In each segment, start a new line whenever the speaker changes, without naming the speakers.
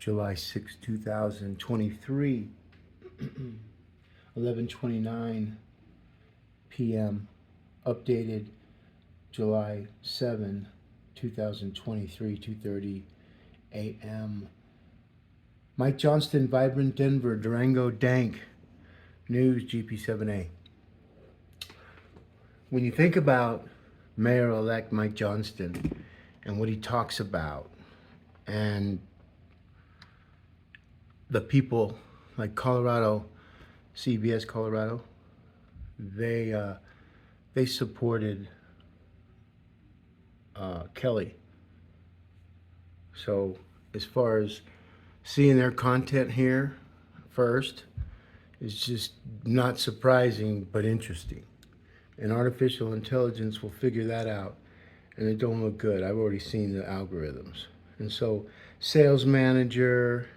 July 6, 2023, 11:29 p.m. Updated July 7, 2023, 2:30 a.m. Mike Johnston, Vibrant Denver, Durango Dank, News, GP7A. When you think about Mayor-elect Mike Johnston and what he talks about, and the people like Colorado, CBS Colorado, they supported Kelly. So as far as seeing their content here first, it's just not surprising but interesting. And artificial intelligence will figure that out, and it don't look good. I've already seen the algorithms. And so sales manager,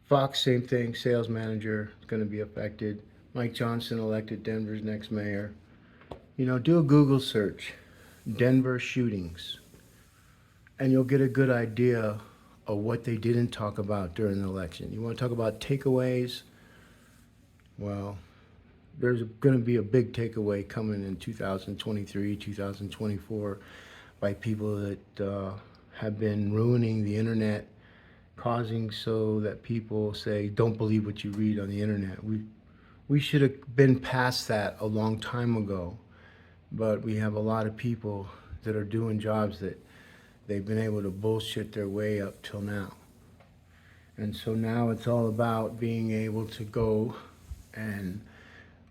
Fox, same thing, sales manager is going to be affected. Mike Johnston elected Denver's next mayor. You know, do a Google search, Denver shootings, and you'll get a good idea of what they didn't talk about during the election. You want to talk about takeaways? Well, there's going to be a big takeaway coming in 2023, 2024 by people that have been ruining the internet, causing so that people say, don't believe what you read on the internet. We should have been past that a long time ago, but we have a lot of people that are doing jobs that they've been able to bullshit their way up till now. And so now it's all about being able to go and,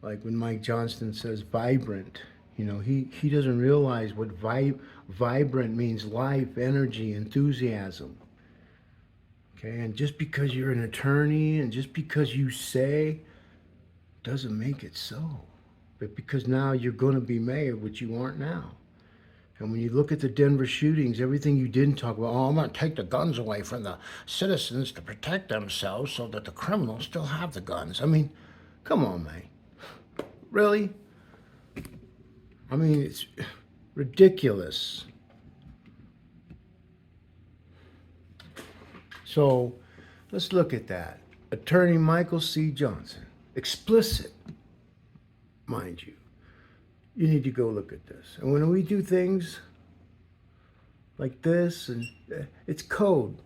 like when Mike Johnston says vibrant, you know, he doesn't realize what vibrant means: life, energy, enthusiasm. Okay, and just because you're an attorney and just because you say doesn't make it so. But because now you're going to be mayor, which you aren't now. And when you look at the Denver shootings, everything you didn't talk about, oh, I'm going to take the guns away from the citizens to protect themselves so that the criminals still have the guns. I mean, come on, man. Really? I mean, it's ridiculous. So let's look at that. Attorney Michael C. Johnson, explicit, mind you. You need to go look at this. And when we do things like this, and it's code.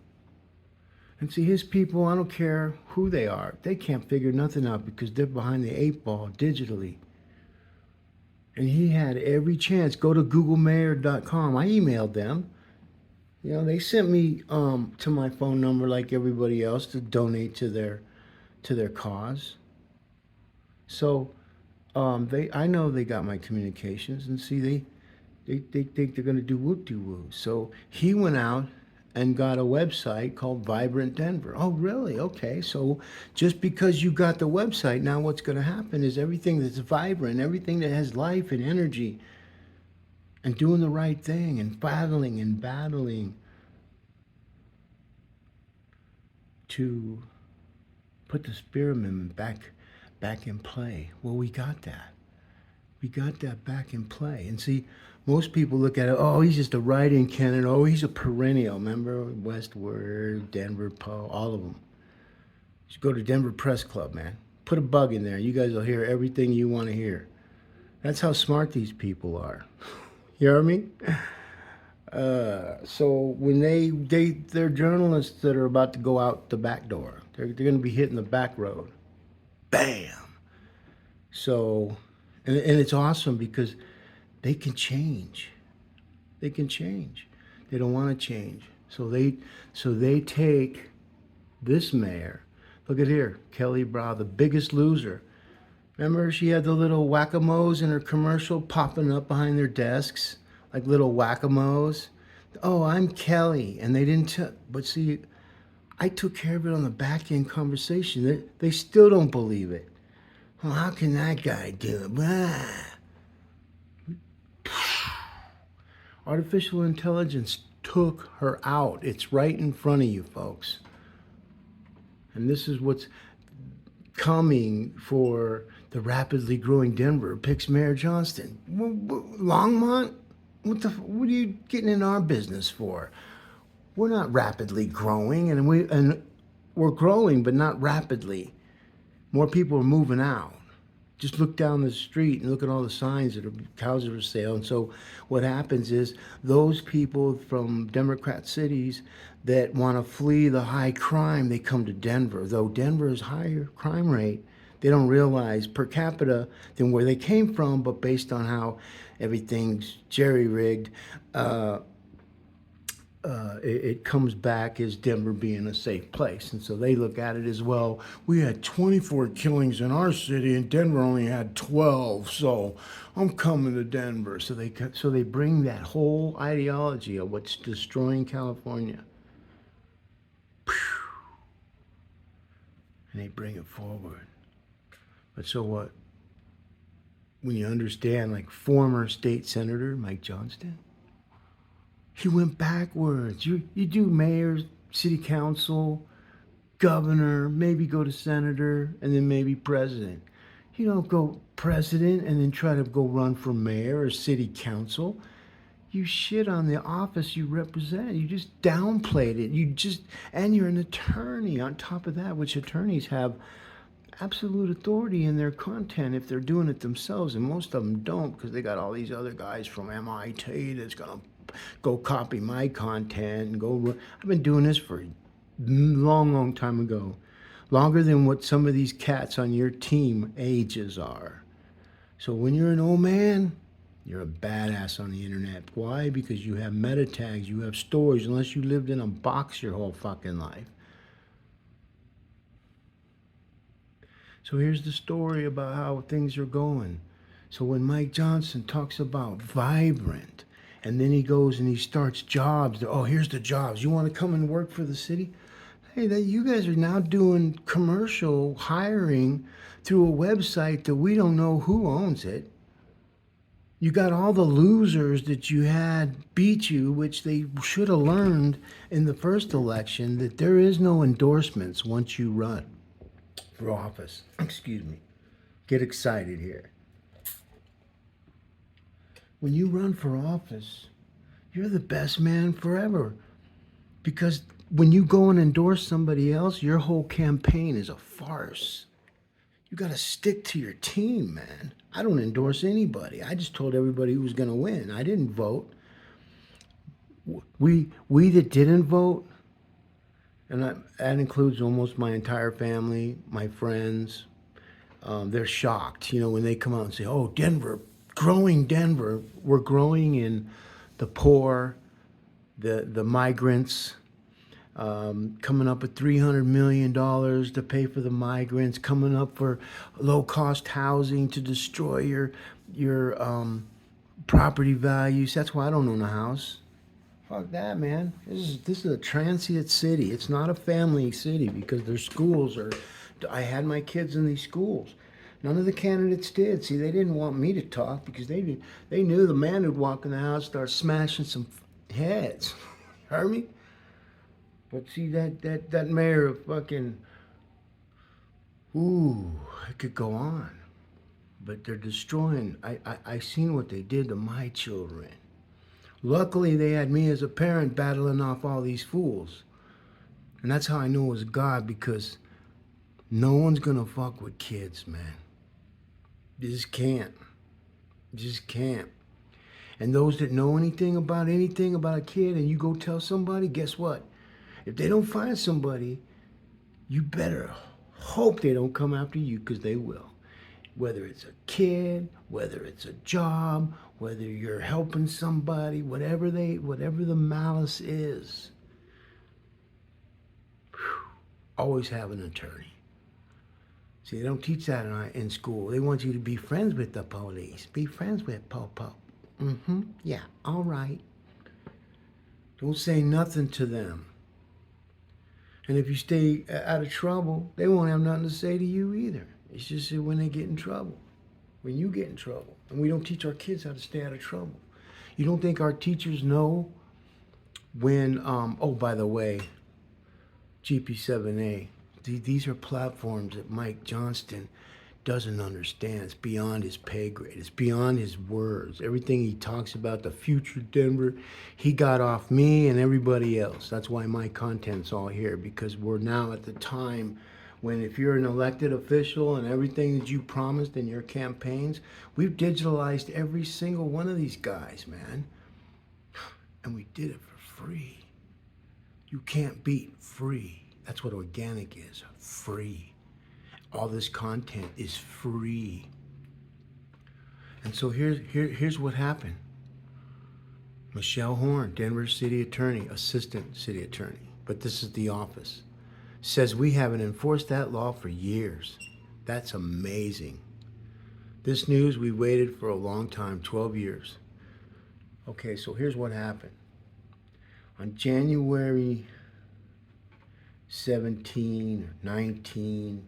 And see, his people, I don't care who they are, they can't figure nothing out because they're behind the 8 ball digitally. And he had every chance. Go to googlemayor.com. I emailed them. You know, they sent me to my phone number like everybody else to donate to their cause. So I know they got my communications, and see, they think they're going to do whoop-de-woo. So he went out and got a website called Vibrant Denver. Oh, really? Okay. So just because you got the website, now what's going to happen is everything that's vibrant, everything that has life and energy, and doing the right thing, and battling to put the spearmen back in play. Well, we got that. We got that back in play. And see, most people look at it, oh, he's just a write-in candidate. Oh, he's a perennial. Remember Westward, Denver Poe, all of them. Just go to Denver Press Club, man. Put a bug in there. You guys will hear everything you want to hear. That's how smart these people are. You know what I mean? So when they're journalists that are about to go out the back door. They're going to be hitting the back road. Bam! So, and it's awesome because they can change. They can change. They don't want to change. So they take this mayor. Look at here, Kelly Brow, the biggest loser. Remember, she had the little whack-a-mo's in her commercial popping up behind their desks, like little whack-a-mo's. Oh, I'm Kelly, and they didn't tell. But see, I took care of it on the back-end conversation. They still don't believe it. Well, how can that guy do it? Blah. Artificial intelligence took her out. It's right in front of you, folks. And this is what's coming for the rapidly growing Denver. Picks Mayor Johnston. Longmont? What are you getting in our business for? We're not rapidly growing, and we're growing, but not rapidly. More people are moving out. Just look down the street and look at all the signs that houses are for sale. And so what happens is those people from Democrat cities that want to flee the high crime, they come to Denver. Though Denver is higher crime rate, they don't realize per capita than where they came from, but based on how everything's jerry-rigged, it comes back as Denver being a safe place. And so they look at it as, well, we had 24 killings in our city and Denver only had 12, so I'm coming to Denver. So they bring that whole ideology of what's destroying California, and they bring it forward. But so what? When you understand, like former state senator Mike Johnston, he went backwards. You do mayor, city council, governor, maybe go to senator, and then maybe president. You don't go president and then try to go run for mayor or city council. You shit on the office you represent. You just downplayed it. And you're an attorney on top of that, which attorneys have absolute authority in their content if they're doing it themselves, and most of them don't, because they got all these other guys from MIT that's gonna go copy my content and go. I've been doing this for a long time ago, longer than what some of these cats on your team ages are. So when you're an old man, you're a badass on the internet. Why? Because you have meta tags, you have stories, unless you lived in a box your whole fucking life. So here's the story about how things are going. So when Mike Johnston talks about vibrant, and then he goes and he starts jobs. Oh, here's the jobs. You want to come and work for the city? Hey, you guys are now doing commercial hiring through a website that we don't know who owns it. You got all the losers that you had beat you, which they should have learned in the first election, that there is no endorsements once you run for office. Excuse me. Get excited here. When you run for office, you're the best man forever. Because when you go and endorse somebody else, your whole campaign is a farce. You got to stick to your team, man. I don't endorse anybody. I just told everybody who was going to win. I didn't vote. We that didn't vote, and that includes almost my entire family, my friends, they're shocked, when they come out and say, oh, Denver, growing Denver. We're growing in the poor, the migrants, coming up with $300 million to pay for the migrants, coming up for low-cost housing to destroy your property values. That's why I don't own a house. Fuck that, man. This is a transient city. It's not a family city, because their schools are. I had my kids in these schools. None of the candidates did. See, they didn't want me to talk because they knew the man who'd walk in the house, start smashing some heads. Heard me? But see, that mayor of fucking, it could go on. But they're destroying. I seen what they did to my children. Luckily, they had me as a parent battling off all these fools. And that's how I knew it was God, because no one's gonna fuck with kids, man. You just can't. You just can't. And those that know anything about a kid, and you go tell somebody, guess what? If they don't find somebody, you better hope they don't come after you, because they will. Whether it's a kid, whether it's a job, whether you're helping somebody, whatever the malice is, always have an attorney. See, they don't teach that in school. They want you to be friends with the police. Be friends with Popo. Yeah, all right. Don't say nothing to them. And if you stay out of trouble, they won't have nothing to say to you either. It's just when they get in trouble, when you get in trouble. And we don't teach our kids how to stay out of trouble. You don't think our teachers know when, oh, by the way, GP7A, these are platforms that Mike Johnston doesn't understand. It's beyond his pay grade. It's beyond his words. Everything he talks about, the future Denver, he got off me and everybody else. That's why my content's all here, because we're now at the time when if you're an elected official and everything that you promised in your campaigns, we've digitalized every single one of these guys, man. And we did it for free. You can't beat free. That's what organic is, free. All this content is free. And so here's what happened. Michelle Horn, Denver City Attorney, Assistant City Attorney, but this is the office, says we haven't enforced that law for years. That's amazing. This news, we waited for a long time, 12 years. Okay, so here's what happened. On January 17 or 19,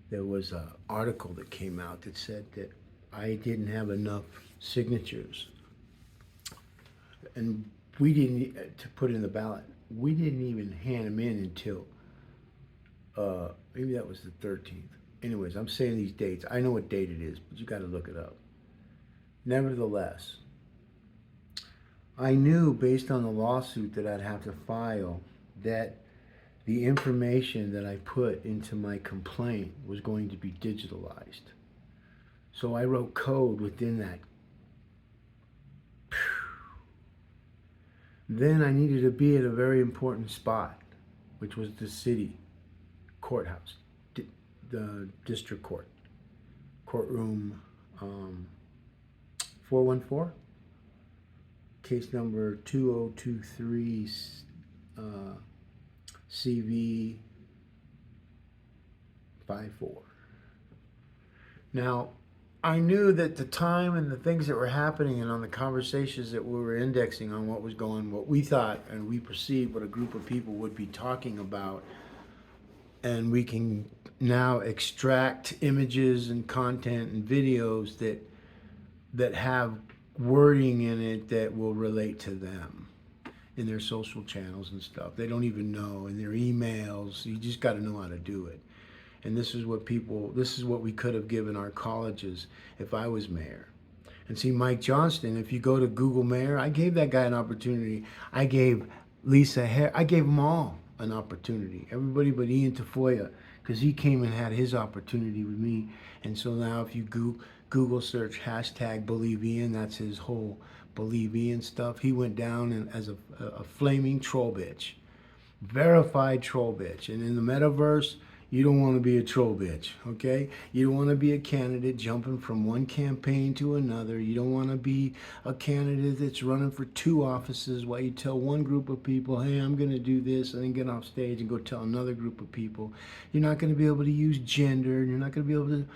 there was an article that came out that said that I didn't have enough signatures. And we didn't, to put in the ballot, we didn't even hand them in until, maybe that was the 13th. Anyways, I'm saying these dates. I know what date it is, but you got to look it up. Nevertheless, I knew based on the lawsuit that I'd have to file that the information that I put into my complaint was going to be digitalized. So I wrote code within that. Then I needed to be at a very important spot, which was the city courthouse, the district court, courtroom 414, case number 2023 CV 54. Now, I knew that the time and the things that were happening and on the conversations that we were indexing on what was going, what we thought and we perceived what a group of people would be talking about, and we can now extract images and content and videos that have wording in it that will relate to them in their social channels and stuff. They don't even know, in their emails. You just got to know how to do it. And this is what we could have given our colleges if I was mayor. And see, Mike Johnston, if you go to Google Mayor, I gave that guy an opportunity. I gave Lisa Hare, I gave them all an opportunity. Everybody but Ian Tafoya, because he came and had his opportunity with me. And so now if you Google search hashtag Believe Ian, that's his whole Believe Ian stuff. He went down as a flaming troll bitch, verified troll bitch. And in the metaverse, you don't want to be a troll bitch, okay? You don't want to be a candidate jumping from one campaign to another. You don't want to be a candidate that's running for two offices while you tell one group of people, hey, I'm going to do this, and then get off stage and go tell another group of people. You're not going to be able to use gender. You're not going to be able to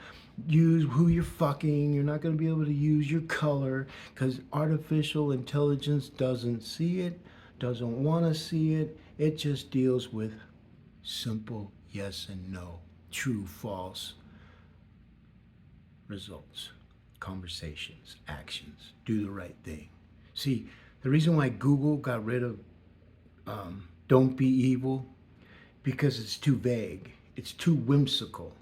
use who you're fucking. You're not going to be able to use your color, because artificial intelligence doesn't see it, doesn't want to see it. It just deals with simple yes and no, true, false results, conversations, actions, do the right thing. See, the reason why Google got rid of don't be evil, because it's too vague, it's too whimsical.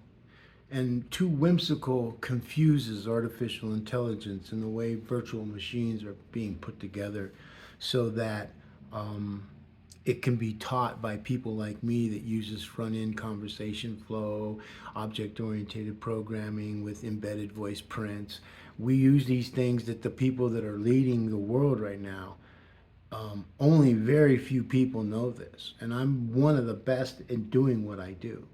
And too whimsical confuses artificial intelligence and the way virtual machines are being put together so that it can be taught by people like me that uses front-end conversation flow, object-oriented programming with embedded voice prints. We use these things that the people that are leading the world right now, only very few people know this. And I'm one of the best in doing what I do.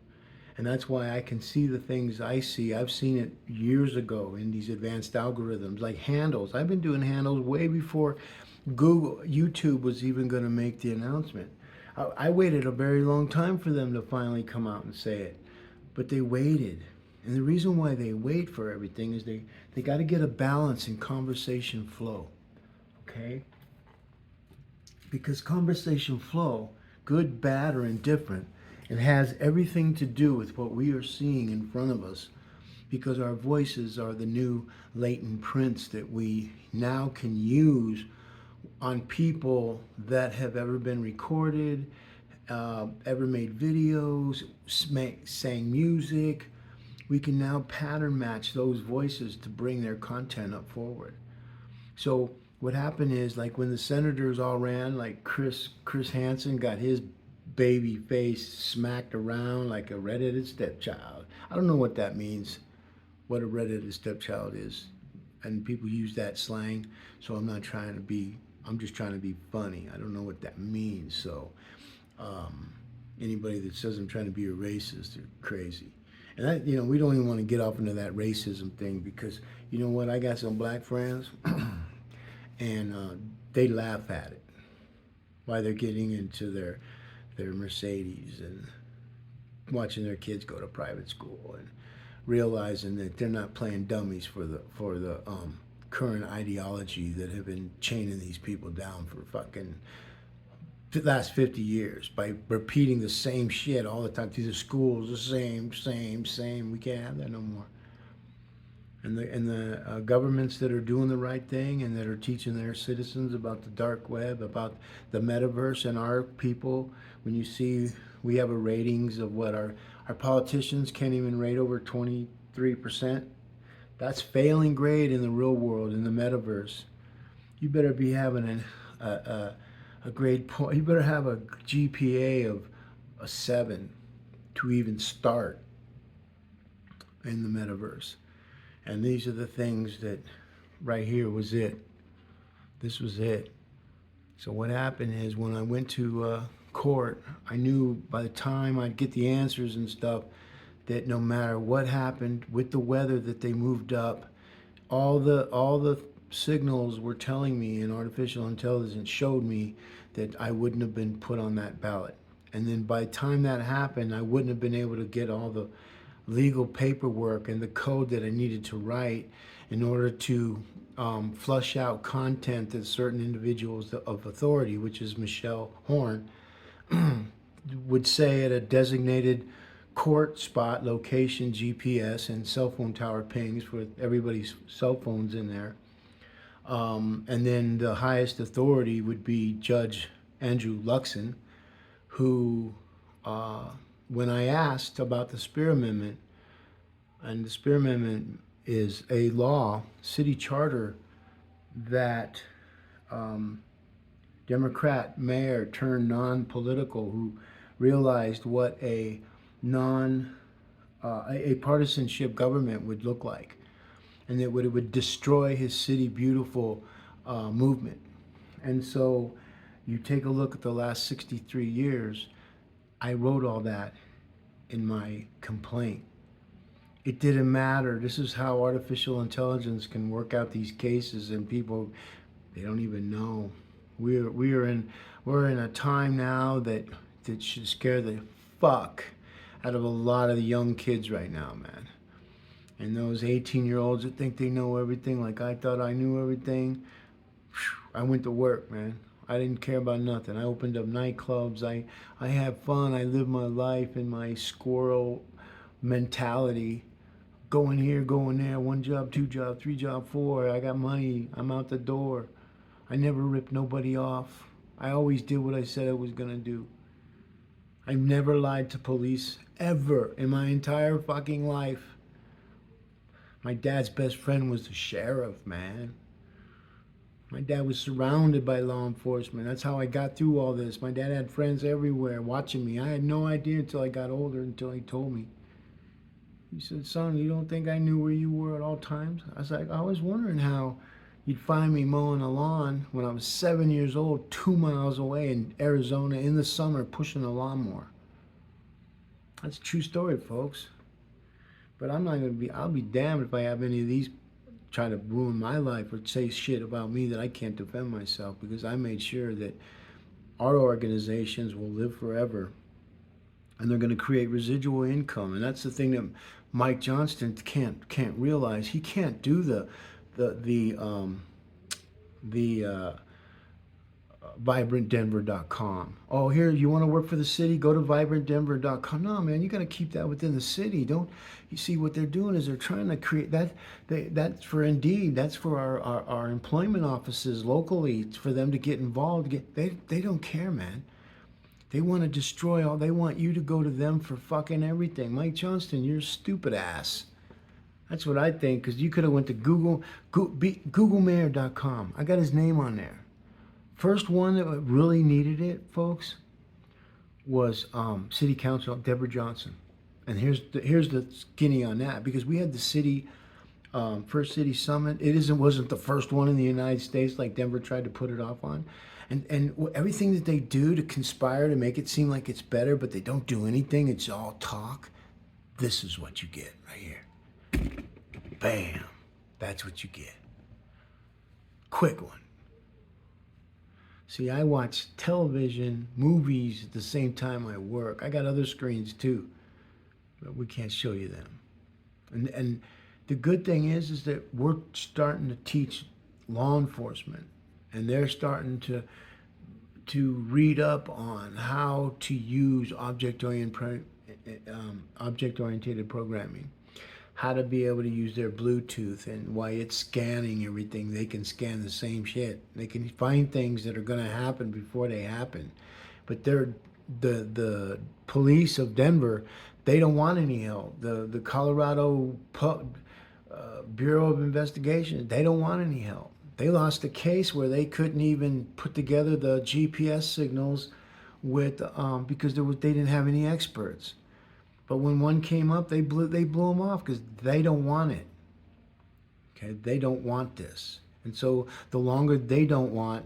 And that's why I can see the things I see. I've seen it years ago in these advanced algorithms, like handles. I've been doing handles way before YouTube was even going to make the announcement. I waited a very long time for them to finally come out and say it, but they waited. And the reason why they wait for everything is they got to get a balance in conversation flow, okay? Because conversation flow, good, bad, or indifferent, it has everything to do with what we are seeing in front of us, because our voices are the new latent prints that we now can use on people that have ever been recorded, ever made videos, sang music, we can now pattern match those voices to bring their content up forward. So what happened is, like when the senators all ran, like Chris Hansen got his baby face smacked around like a redheaded stepchild. I don't know what that means, what a redheaded stepchild is, and people use that slang. So I'm not trying to be. I'm just trying to be funny. I don't know what that means. So anybody that says I'm trying to be a racist, they're crazy. And that, we don't even want to get off into that racism thing, because you know what? I got some black friends, and they laugh at it while they're getting into their Mercedes and watching their kids go to private school and realizing that they're not playing dummies for the current ideology that have been chaining these people down for fucking the last 50 years by repeating the same shit all the time through the schools, the same. We can't have that no more. And the governments that are doing the right thing and that are teaching their citizens about the dark web, about the metaverse, and our people, when you see we have a ratings of what our politicians can't even rate over 23%. That's failing grade in the real world, in the metaverse. You better be having a grade point. You better have a GPA of a 7 to even start in the metaverse. And these are the things that right here was it. This was it. So what happened is, when I went to court, I knew by the time I'd get the answers and stuff that no matter what happened with the weather, that they moved up, all the signals were telling me, and artificial intelligence showed me that I wouldn't have been put on that ballot. And then by the time that happened, I wouldn't have been able to get all the legal paperwork and the code that I needed to write in order to flush out content that certain individuals of authority, which is Michelle Horn, would say at a designated court spot, location, GPS, and cell phone tower pings for everybody's cell phones in there. And then the highest authority would be Judge Andrew Luxon, who, when I asked about the Spear Amendment, and the Spear Amendment is a law, city charter, that Democrat mayor turned non-political, who realized what a partisanship government would look like, and that it would destroy his City Beautiful movement. And so you take a look at the last 63 years, I wrote all that in my complaint. It didn't matter. This is how artificial intelligence can work out these cases, and people, they don't even know. We're in a time now that should scare the fuck out of a lot of the young kids right now, man. And those 18-year-olds that think they know everything, like I thought I knew everything. I went to work, man. I didn't care about nothing. I opened up nightclubs. I had fun. I lived my life in my squirrel mentality. Going here, going there, 1 job, 2 job, 3 job, 4. I got money. I'm out the door. I never ripped nobody off. I always did what I said I was gonna do. I never lied to police ever in my entire fucking life. My dad's best friend was the sheriff, man. My dad was surrounded by law enforcement. That's how I got through all this. My dad had friends everywhere watching me. I had no idea until I got older, until he told me. He said, son, you don't think I knew where you were at all times? I was like, I was wondering how you'd find me mowing a lawn when I was 7 years old, 2 miles away in Arizona in the summer, pushing a lawnmower. That's a true story, folks. But I'll be damned if I have any of these try to ruin my life or say shit about me that I can't defend myself, because I made sure that our organizations will live forever, and they're going to create residual income. And that's the thing that Mike Johnston can't realize. He can't do the vibrantdenver.com. Oh, here, you want to work for the city? Go to vibrantdenver.com. No, man, you got to keep that within the city. Don't you see what they're doing is they're trying to create that. That's for Indeed. That's for our employment offices locally, for them to get involved. They don't care, man. They want to destroy all. They want you to go to them for fucking everything. Mike Johnston, you're a stupid ass. That's what I think, because you could have went to Googlemayor.com. I got his name on there. First one that really needed it, folks, was City Council, Deborah Johnson. And here's the skinny on that, because we had the city first city summit. Wasn't the first one in the United States like Denver tried to put it off on. And everything that they do to conspire to make it seem like it's better, but they don't do anything, it's all talk. This is what you get right here. Bam. That's what you get. Quick one. See, I watch television, movies at the same time I work. I got other screens too, but we can't show you them. And the good thing is that we're starting to teach law enforcement, and they're starting to read up on how to use object-oriented programming, how to be able to use their Bluetooth, and why it's scanning everything. They can scan the same shit. They can find things that are going to happen before they happen. But the police of Denver, they don't want any help. The Colorado Bureau of Investigation, they don't want any help. They lost a case where they couldn't even put together the GPS signals with because they didn't have any experts. But when one came up, they blew them off because they don't want it. Okay, they don't want this, and so the longer they don't want,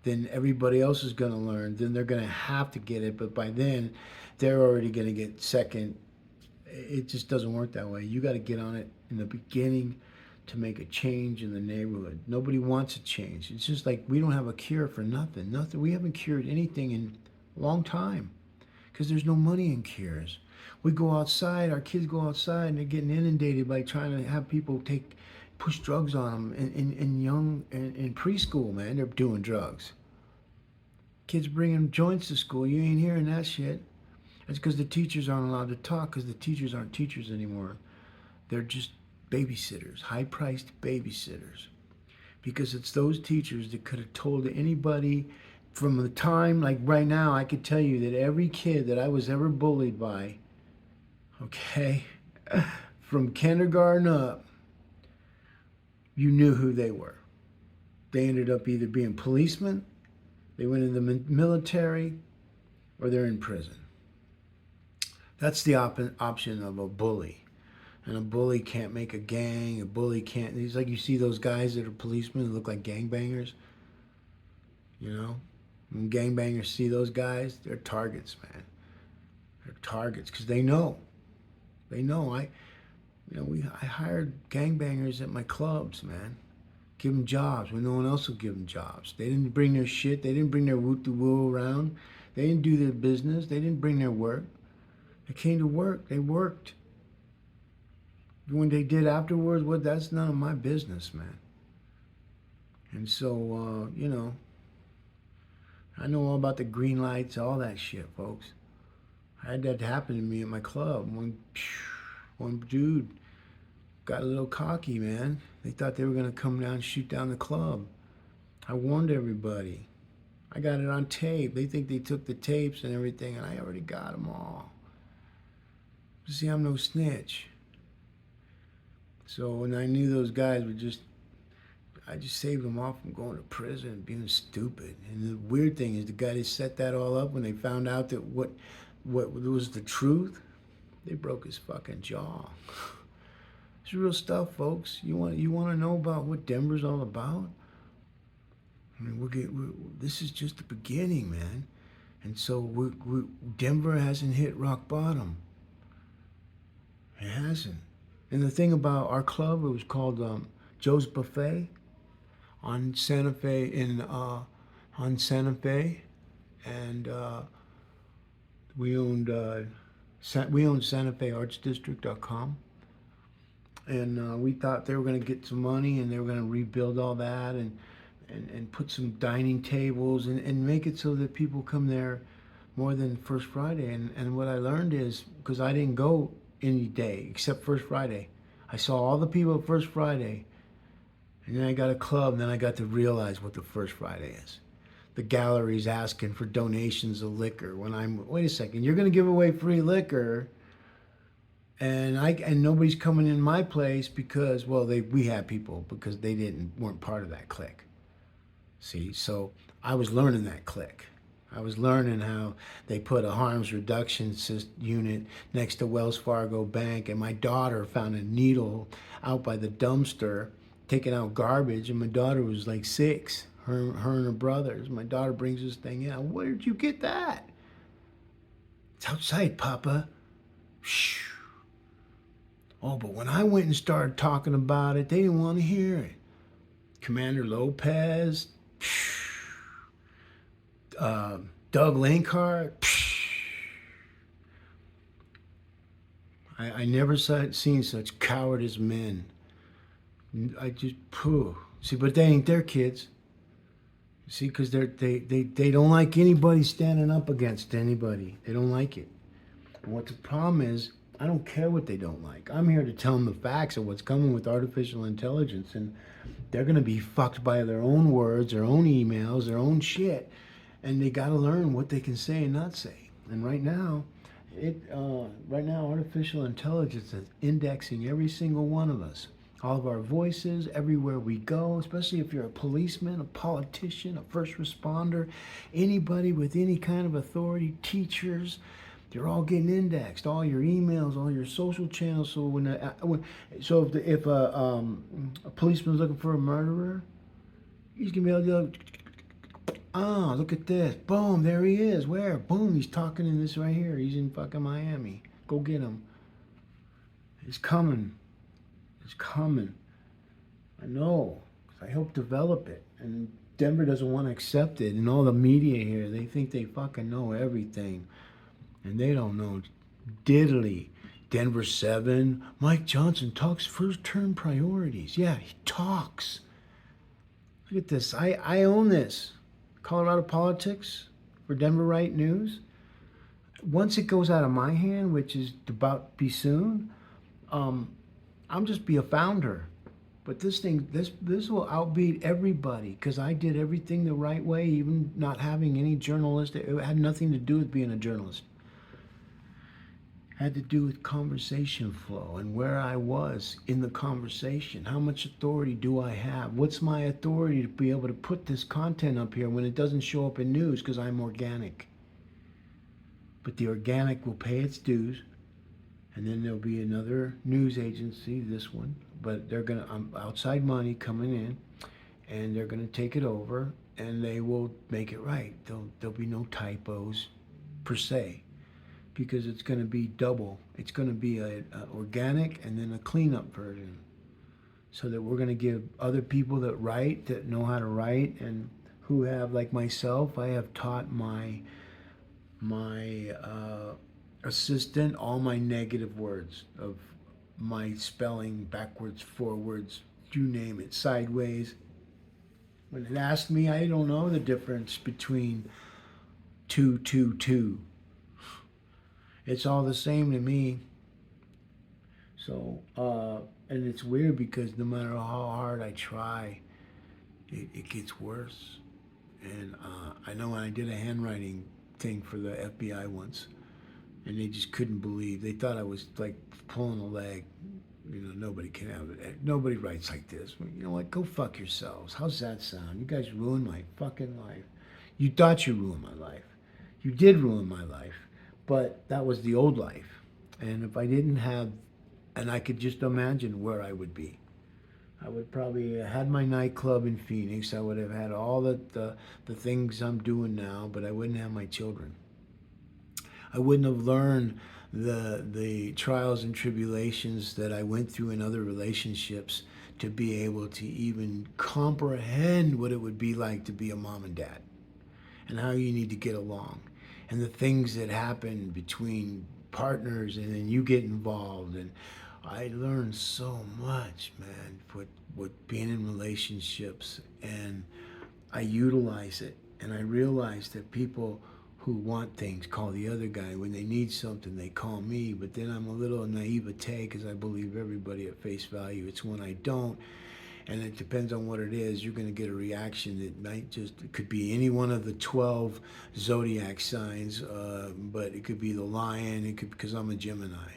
then everybody else is going to learn. Then they're going to have to get it, but by then, they're already going to get second. It just doesn't work that way. You got to get on it in the beginning to make a change in the neighborhood. Nobody wants a change. It's just like we don't have a cure for nothing. Nothing. We haven't cured anything in a long time because there's no money in cures. We go outside, our kids go outside, and they're getting inundated by trying to have people push drugs on them in preschool, man. They're doing drugs. Kids bringing joints to school. You ain't hearing that shit. That's because the teachers aren't allowed to talk, because the teachers aren't teachers anymore. They're just babysitters, high-priced babysitters. Because it's those teachers that could have told anybody from the time, like right now, I could tell you that every kid that I was ever bullied by, okay, from kindergarten up, you knew who they were. They ended up either being policemen, they went in the military, or they're in prison. That's the option of a bully. And a bully can't make a gang. A bully can't. It's like you see those guys that are policemen that look like gangbangers. You know? When gangbangers see those guys, they're targets, man. They're targets because they know. They know. I hired gangbangers at my clubs, man. Give them jobs when no one else will give them jobs. They didn't bring their shit. They didn't bring their woo-to-woo around. They didn't do their business. They didn't bring their work. They came to work. They worked. When they did afterwards, well, that's none of my business, man. And so, I know all about the green lights, all that shit, folks. I had that happen to me at my club. One dude got a little cocky, man. They thought they were going to come down and shoot down the club. I warned everybody. I got it on tape. They think they took the tapes and everything, and I already got them all. See, I'm no snitch. So when I knew those guys I just saved them off from going to prison and being stupid. And the weird thing is the guy that set that all up, when they found out that what was the truth, they broke his fucking jaw. It's real stuff, folks. You want to know about what Denver's all about? I mean, this is just the beginning, man. And so Denver hasn't hit rock bottom. It hasn't. And the thing about our club, it was called Joe's Buffet on Santa Fe and we owned SantaFeArtsDistrict.com, and we thought they were going to get some money and they were going to rebuild all that and put some dining tables and make it so that people come there more than First Friday. And what I learned is, because I didn't go any day except First Friday. I saw all the people at First Friday, and then I got a club, and then I got to realize what the First Friday is. the galleries asking for donations of liquor when I'm, wait a second, you're going to give away free liquor and nobody's coming in my place because, well, we had people because they weren't part of that clique. See, so I was learning that clique. I was learning how they put a harms reduction unit next to Wells Fargo Bank, and my daughter found a needle out by the dumpster taking out garbage, and my daughter was like 6. Her and her brothers. My daughter brings this thing in. Where did you get that? It's outside, Papa. Shh. Oh, but when I went and started talking about it, they didn't want to hear it. Commander Lopez, Doug Lankart. I never seen such cowardice men. I just, pooh. See, but they ain't their kids. See, because they don't like anybody standing up against anybody. They don't like it. And what the problem is, I don't care what they don't like. I'm here to tell them the facts of what's coming with artificial intelligence, and they're going to be fucked by their own words, their own emails, their own shit, and they got to learn what they can say and not say. And right now, artificial intelligence is indexing every single one of us, all of our voices, everywhere we go. Especially if you're a policeman, a politician, a first responder, anybody with any kind of authority, teachers. They're all getting indexed. All your emails, all your social channels. So if a policeman's looking for a murderer, he's gonna be able to go, look at this. Boom, there he is. Where? Boom, he's talking in this right here. He's in fucking Miami. Go get him. It's coming. It's coming. I know. I helped develop it, and Denver doesn't want to accept it. And all the media here, they think they fucking know everything. And they don't know diddly. Denver 7, Mike Johnston talks first-term priorities. Yeah, he talks. Look at this. I own this. Colorado Politics for Denver Right News. Once it goes out of my hand, which is about to be soon, I'll just be a founder. But this will outbeat everybody because I did everything the right way, even not having any journalist. It had nothing to do with being a journalist. Had to do with conversation flow and where I was in the conversation. How much authority do I have? What's my authority to be able to put this content up here when it doesn't show up in news because I'm organic? But the organic will pay its dues, and then there'll be another news agency, this one, but they're gonna outside money coming in, and they're gonna take it over, and they will make it right. There'll be no typos per se, because it's going to be double. It's going to be a organic and then a cleanup version, so that we're going to give other people that write, that know how to write, and who have, like myself, I have taught my assistant all my negative words of my spelling, backwards, forwards, you name it, sideways. When it asked me, I don't know the difference between 2. It's all the same to me. So, and it's weird because no matter how hard I try, it gets worse. And I know when I did a handwriting thing for the FBI once, and they just couldn't believe. They thought I was like pulling a leg. You know, nobody can have it. Nobody writes like this. You know what? Go fuck yourselves. How's that sound? You guys ruined my fucking life. You thought you ruined my life. You did ruin my life. But that was the old life. And if I didn't have, and I could just imagine where I would be. I would probably have had my nightclub in Phoenix. I would have had all the things I'm doing now, but I wouldn't have my children. I wouldn't have learned the trials and tribulations that I went through in other relationships to be able to even comprehend what it would be like to be a mom and dad and how you need to get along. And the things that happen between partners, and then you get involved. And I learned so much, man, with being in relationships, and I utilize it. And I realize that people who want things call the other guy. When they need something, they call me. But then I'm a little naivete because I believe everybody at face value. It's when I don't. and it depends on what it is, you're going to get a reaction that might just, it could be any one of the 12 zodiac signs, but it could be the lion, it could, because I'm a Gemini.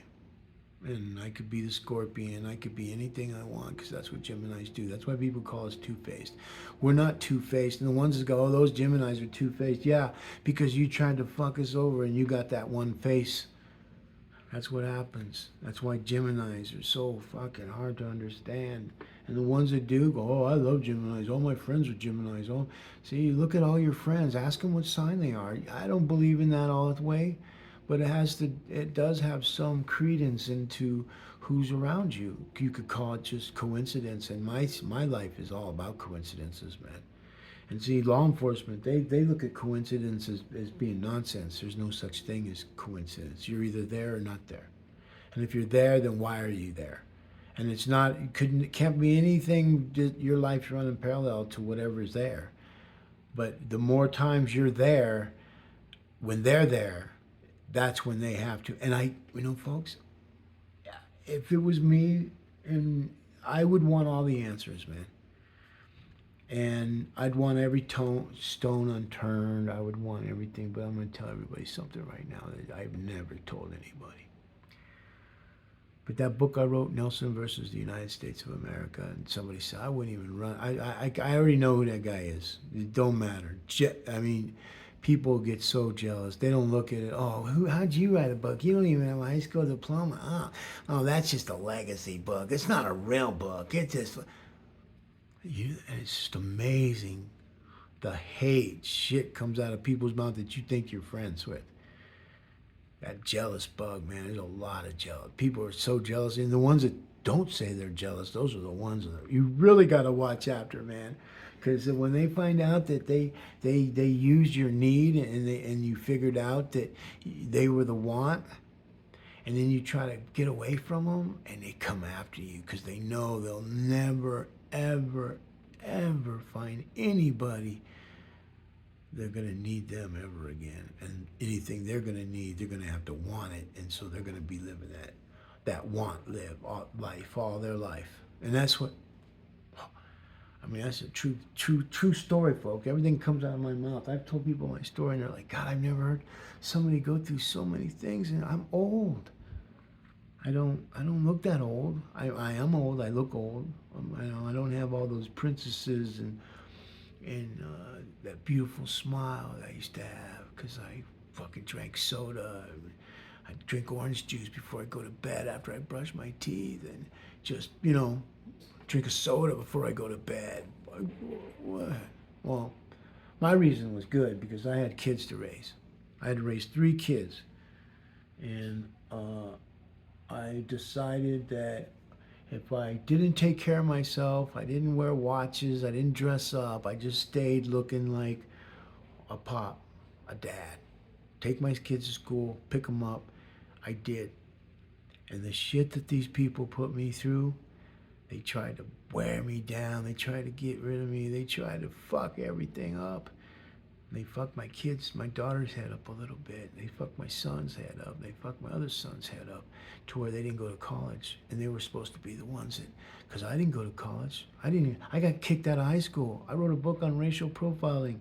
And I could be the scorpion, I could be anything I want, because that's what Geminis do. That's why people call us two-faced. We're not two-faced. And the ones that go, oh, those Geminis are two-faced. Yeah, because you tried to fuck us over and you got that one face. That's what happens. That's why Geminis are so fucking hard to understand. And the ones that do go, oh, I love Geminis. All my friends are Geminis. Oh, see, look at all your friends. Ask them what sign they are. I don't believe in that all the way, but it does have some credence into who's around you. You could call it just coincidence. And my life is all about coincidences, man. And see, law enforcement, they look at coincidence as being nonsense. There's no such thing as coincidence. You're either there or not there. And if you're there, then why are you there? And it can't be anything that your life's running parallel to whatever's there. But the more times you're there, when they're there, that's when they have to. And folks, if it was me, and I would want all the answers, man. And I'd want every stone unturned. I would want everything, but I'm going to tell everybody something right now that I've never told anybody. But that book I wrote, Nelson versus the United States of America, and somebody said, I wouldn't even run. I already know who that guy is. It don't matter. People get so jealous. They don't look at it. Oh, how'd you write a book? You don't even have a high school diploma. Oh, that's just a legacy book. It's not a real book. It's just... it's just amazing the hate shit comes out of people's mouth that you think you're friends with. That jealous bug, man, there's a lot of jealous. People are so jealous, and the ones that don't say they're jealous, those are the ones that you really got to watch after, man. Because when they find out that they used your need and you figured out that they were the want, and then you try to get away from them, and they come after you because they know they'll never, ever, ever find anybody they're going to need them ever again. And anything they're going to need, they're going to have to want it. And so they're going to be living that life all their life. And that's what, that's a true story, folks. Everything comes out of my mouth. I've told people my story, and they're like, God, I've never heard somebody go through so many things, and I'm old. I don't look that old. I am old. I look old. I don't have all those princesses and that beautiful smile that I used to have because I fucking drank soda. I drink orange juice before I go to bed after I brush my teeth, and just drink a soda before I go to bed. Well, my reason was good because I had kids to raise. I had to raise 3 kids, and I decided that if I didn't take care of myself, I didn't wear watches, I didn't dress up, I just stayed looking like a pop, a dad. Take my kids to school, pick them up. I did. And the shit that these people put me through, they tried to wear me down, they tried to get rid of me, they tried to fuck everything up. They fucked my daughter's head up a little bit. They fucked my son's head up. They fucked my other son's head up to where they didn't go to college. And they were supposed to be the ones that, because I didn't go to college. I got kicked out of high school. I wrote a book on racial profiling,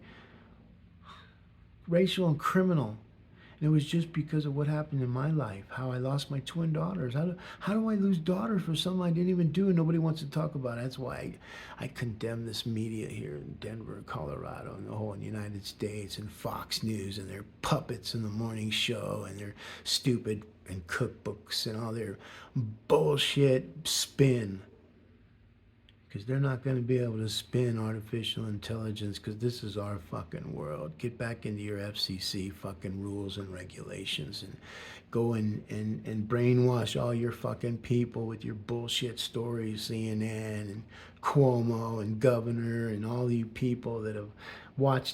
racial and criminal. And it was just because of what happened in my life, how I lost my twin daughters. How do I lose daughters for something I didn't even do and nobody wants to talk about it? That's why I condemn this media here in Denver, Colorado, and the whole United States, and Fox News, and their puppets in the morning show, and their stupid and cookbooks, and all their bullshit spin. Because they're not going to be able to spin artificial intelligence, because this is our fucking world. Get back into your FCC fucking rules and regulations, and go and brainwash all your fucking people with your bullshit stories, CNN and Cuomo and Governor and all you people that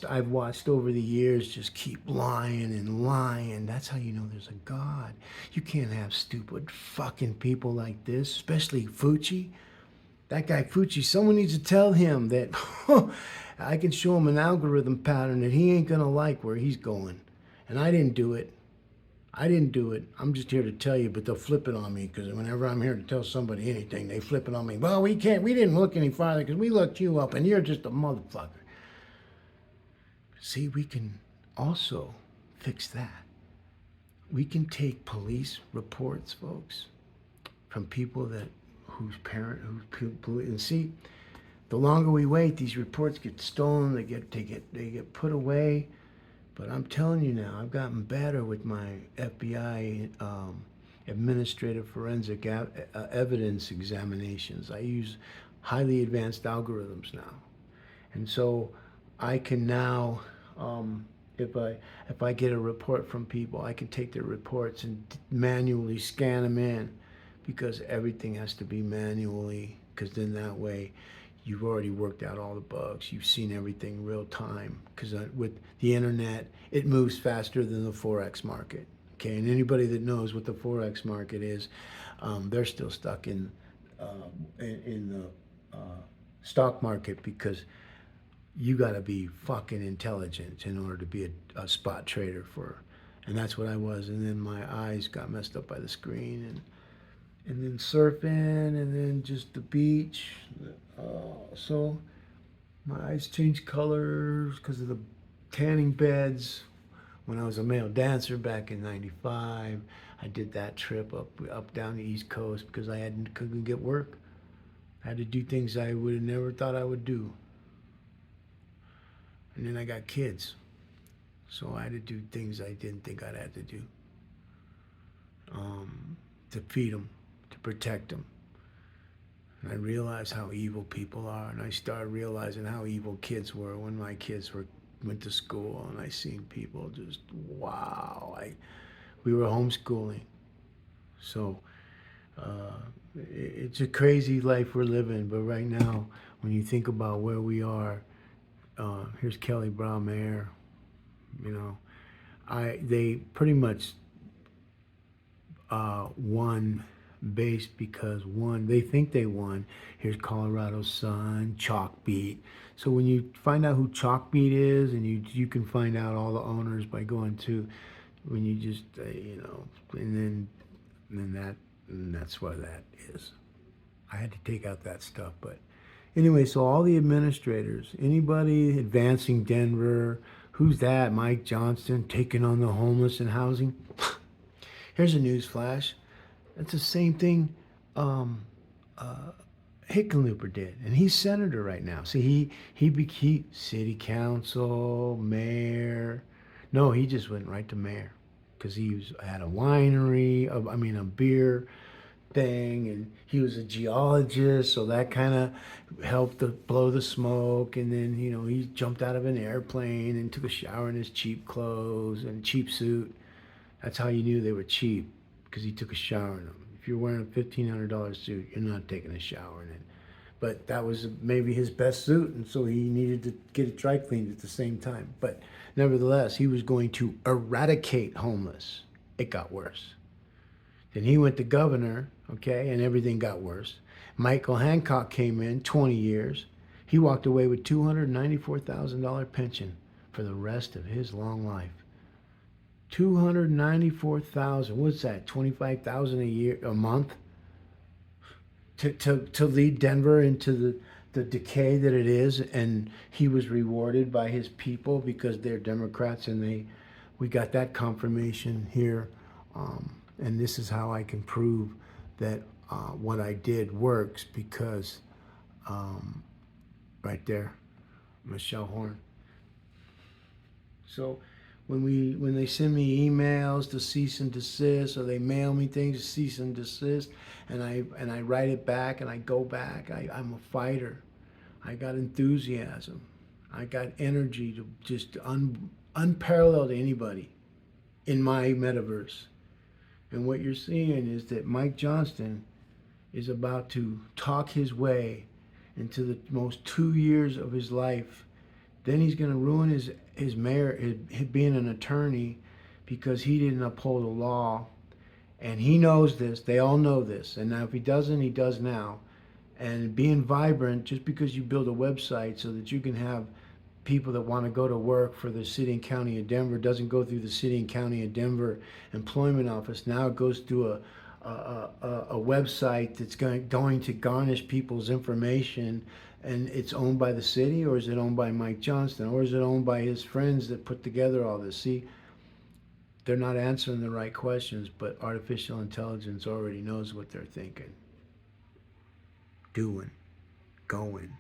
I've watched over the years just keep lying and lying. That's how you know there's a God. You can't have stupid fucking people like this, especially Fucci. That guy Fucci, someone needs to tell him that I can show him an algorithm pattern that he ain't gonna like where he's going. And I didn't do it. I didn't do it. I'm just here to tell you, but they'll flip it on me because whenever I'm here to tell somebody anything, they flip it on me. Well, we didn't look any farther because we looked you up and you're just a motherfucker. See, we can also fix that. We can take police reports, folks, from people and see, the longer we wait, these reports get stolen, they get put away. But I'm telling you now, I've gotten better with my FBI administrative forensic evidence examinations. I use highly advanced algorithms now, and so I can now, if I get a report from people, I can take their reports and manually scan them in, because everything has to be manually. Because then that way, you've already worked out all the bugs. You've seen everything real time. Because with the internet, it moves faster than the Forex market. Okay, and anybody that knows what the Forex market is, they're still stuck in the stock market, because you got to be fucking intelligent in order to be a spot trader and that's what I was. And then my eyes got messed up by the screen, and then surfing, and then just the beach. So my eyes changed colors because of the tanning beds. When I was a male dancer back in '95, I did that trip up down the East Coast because couldn't get work. I had to do things I would have never thought I would do. And then I got kids, so I had to do things I didn't think I'd have to do, to feed them, to protect them. And I realized how evil people are, and I started realizing how evil kids were when my kids went to school, and I seen people just, wow. We were homeschooling, so it's a crazy life we're living. But right now, when you think about where we are, here's Kelly Brown Mayer. You know, they pretty much won based because, one, they think they won. Here's Colorado Sun, Chalkbeat. So when you find out who Chalkbeat is, and you can find out all the owners by going to, when you just and that's what that is. I had to take out that stuff, but anyway, so all the administrators, anybody advancing Denver, who's that? Mike Johnston taking on the homeless and housing. Here's a news flash. That's the same thing Hickenlooper did, and he's senator right now. See, he city council, mayor. No, he just went right to mayor because had a winery, a beer thing, and he was a geologist, so that kind of helped to blow the smoke. And then he jumped out of an airplane and took a shower in his cheap clothes and cheap suit. That's how you knew they were cheap, because he took a shower in them. If you're wearing a $1,500 suit, you're not taking a shower in it. But that was maybe his best suit, and so he needed to get it dry cleaned at the same time. But nevertheless, he was going to eradicate homeless. It got worse. Then he went to governor, okay, and everything got worse. Michael Hancock came in, 20 years. He walked away with $294,000 pension for the rest of his long life. $294,000. What's that? $25,000 a month to lead Denver into the decay that it is. And he was rewarded by his people because they're Democrats, and we got that confirmation here. And this is how I can prove that what I did works, because right there, Michelle Horn. So when they send me emails to cease and desist, or they mail me things to cease and desist, and I write it back and I go back, I'm a fighter. I got enthusiasm. I got energy to just unparalleled to anybody in my metaverse. And what you're seeing is that Mike Johnston is about to talk his way into the most 2 years of his life. Then he's going to ruin his mayor, his being an attorney, because he didn't uphold the law. And he knows this. They all know this. And now if he doesn't, he does now. And being vibrant, just because you build a website so that you can have people that want to go to work for the city and county of Denver doesn't go through the city and county of Denver employment office. Now it goes through a website that's going to garnish people's information, and it's owned by the city, or is it owned by Mike Johnston, or is it owned by his friends that put together all this? See, they're not answering the right questions, but artificial intelligence already knows what they're thinking, doing, going.